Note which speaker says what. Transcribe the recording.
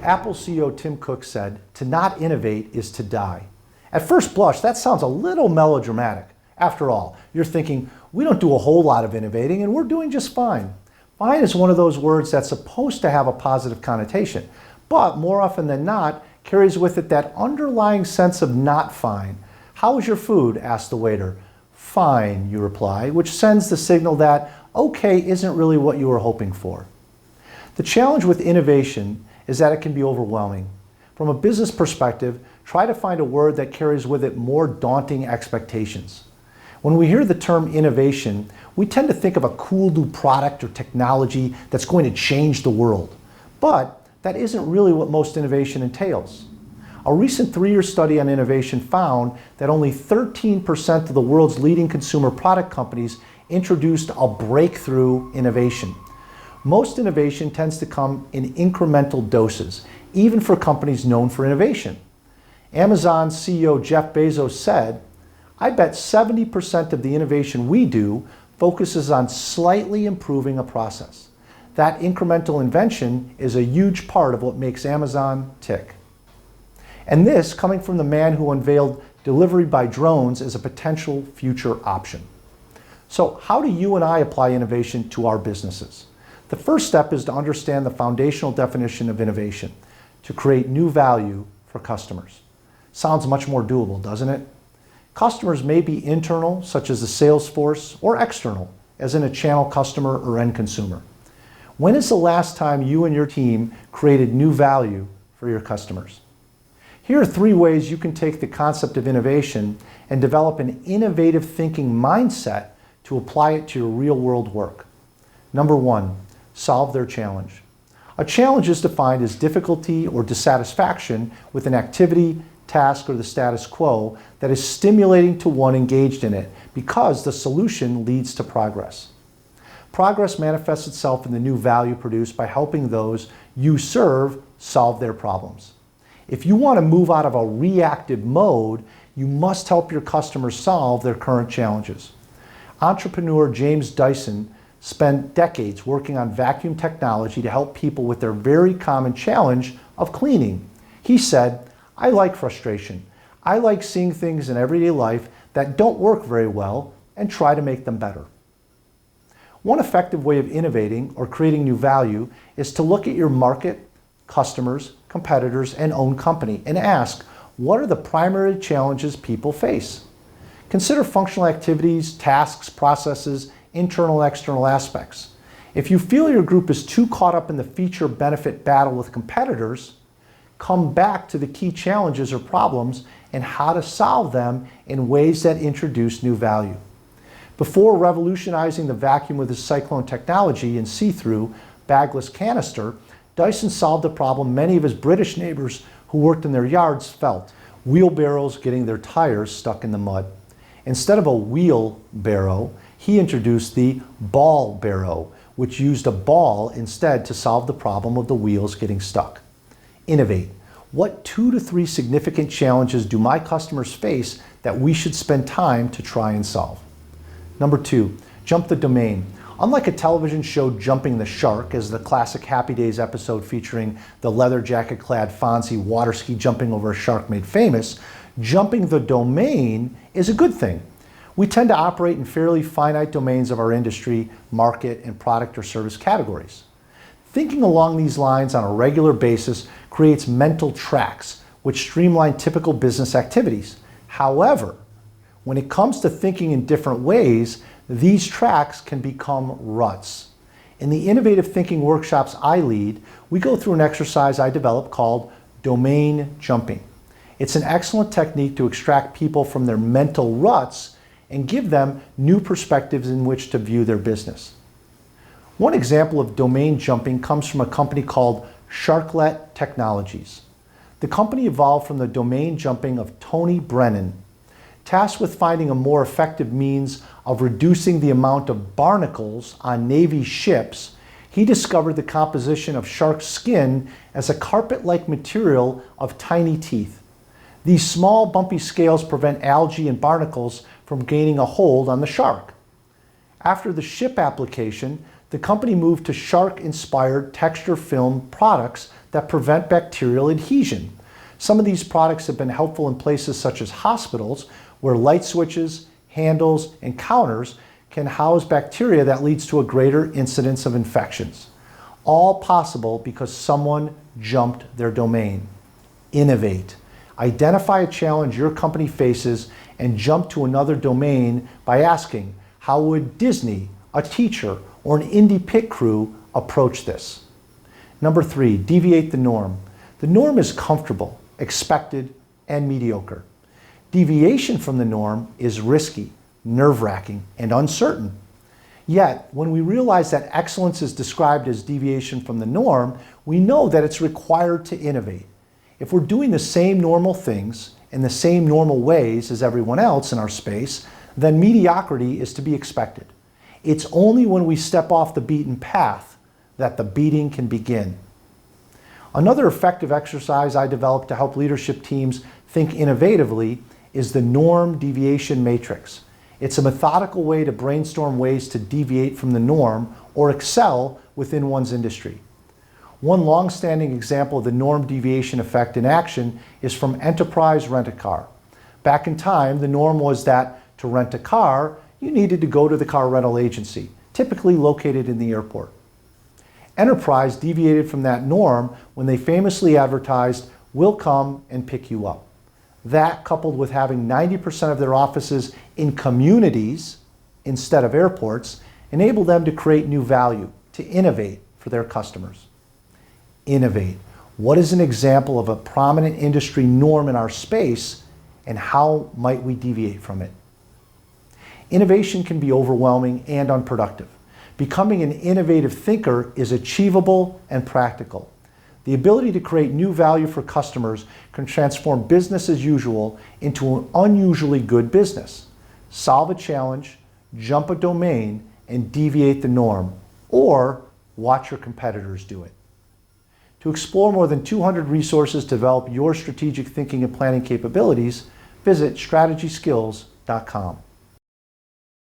Speaker 1: Apple CEO Tim Cook said, "To not innovate is to die." At first blush, that sounds a little melodramatic. After all, you're thinking, we don't do a whole lot of innovating and we're doing just fine. Fine is one of those words that's supposed to have a positive connotation, but more often than not, carries with it that underlying sense of not fine. "How was your food?" asked the waiter. "Fine," you reply, which sends the signal that okay isn't really what you were hoping for. The challenge with innovation is that it can be overwhelming. From a business perspective, try to find a word that carries with it more daunting expectations. When we hear the term innovation, we tend to think of a cool new product or technology that's going to change the world. But that isn't really what most innovation entails. A recent 3-year study on innovation found that only 13% of the world's leading consumer product companies introduced a breakthrough innovation. Most innovation tends to come in incremental doses, even for companies known for innovation. Amazon CEO Jeff Bezos said, "I bet 70% of the innovation we do focuses on slightly improving a process. That incremental invention is a huge part of what makes Amazon tick." And this coming from the man who unveiled delivery by drones as a potential future option. So how do you and I apply innovation to our businesses? The first step is to understand the foundational definition of innovation, to create new value for customers. Sounds much more doable, doesn't it? Customers may be internal, such as the sales force, or external, as in a channel customer or end consumer. When is the last time you and your team created new value for your customers? Here are 3 ways you can take the concept of innovation and develop an innovative thinking mindset to apply it to your real-world work. Number 1, solve their challenge. A challenge is defined as difficulty or dissatisfaction with an activity, task, or the status quo that is stimulating to one engaged in it because the solution leads to progress. Progress manifests itself in the new value produced by helping those you serve solve their problems. If you want to move out of a reactive mode, you must help your customers solve their current challenges. Entrepreneur James Dyson spent decades working on vacuum technology to help people with their very common challenge of cleaning. He said, "I like frustration. I like seeing things in everyday life that don't work very well and try to make them better." One effective way of innovating or creating new value is to look at your market, customers, competitors, and own company and ask, what are the primary challenges people face? Consider functional activities, tasks, processes, internal and external aspects. If you feel your group is too caught up in the feature-benefit battle with competitors, come back to the key challenges or problems and how to solve them in ways that introduce new value. Before revolutionizing the vacuum with his cyclone technology and see-through, bagless canister, Dyson solved a problem many of his British neighbors who worked in their yards felt: wheelbarrows getting their tires stuck in the mud. Instead of a wheelbarrow, he introduced the ball barrow, which used a ball instead to solve the problem of the wheels getting stuck. Innovate. What 2 to 3 significant challenges do my customers face that we should spend time to try and solve? Number 2, jump the domain. Unlike a television show Jumping the Shark, as the classic Happy Days episode featuring the leather jacket-clad Fonzie water ski jumping over a shark made famous, jumping the domain is a good thing. We tend to operate in fairly finite domains of our industry, market, and product or service categories. Thinking along these lines on a regular basis creates mental tracks, which streamline typical business activities. However, when it comes to thinking in different ways, these tracks can become ruts. In the innovative thinking workshops I lead, we go through an exercise I developed called domain jumping. It's an excellent technique to extract people from their mental ruts and give them new perspectives in which to view their business. One example of domain jumping comes from a company called Sharklet Technologies. The company evolved from the domain jumping of Tony Brennan. Tasked with finding a more effective means of reducing the amount of barnacles on Navy ships, he discovered the composition of shark skin as a carpet-like material of tiny teeth. These small, bumpy scales prevent algae and barnacles from gaining a hold on the shark. After the ship application, the company moved to shark-inspired texture film products that prevent bacterial adhesion. Some of these products have been helpful in places such as hospitals, where light switches, handles, and counters can house bacteria that leads to a greater incidence of infections. All possible because someone jumped their domain. Innovate. Identify a challenge your company faces and jump to another domain by asking, how would Disney, a teacher, or an indie pit crew approach this? Number 3, deviate the norm. The norm is comfortable, expected, and mediocre. Deviation from the norm is risky, nerve-wracking, and uncertain. Yet, when we realize that excellence is described as deviation from the norm, we know that it's required to innovate. If we're doing the same normal things in the same normal ways as everyone else in our space, then mediocrity is to be expected. It's only when we step off the beaten path that the beating can begin. Another effective exercise I developed to help leadership teams think innovatively is the norm deviation matrix. It's a methodical way to brainstorm ways to deviate from the norm or excel within one's industry. One long-standing example of the norm deviation effect in action is from Enterprise Rent-A-Car. Back in time, the norm was that to rent a car, you needed to go to the car rental agency, typically located in the airport. Enterprise deviated from that norm when they famously advertised, "We'll come and pick you up." That, coupled with having 90% of their offices in communities instead of airports, enabled them to create new value, to innovate for their customers. Innovate. What is an example of a prominent industry norm in our space, and how might we deviate from it? Innovation can be overwhelming and unproductive. Becoming an innovative thinker is achievable and practical. The ability to create new value for customers can transform business as usual into an unusually good business. Solve a challenge, jump a domain, and deviate the norm, or watch your competitors do it. To explore more than 200 resources to develop your strategic thinking and planning capabilities, visit strategyskills.com.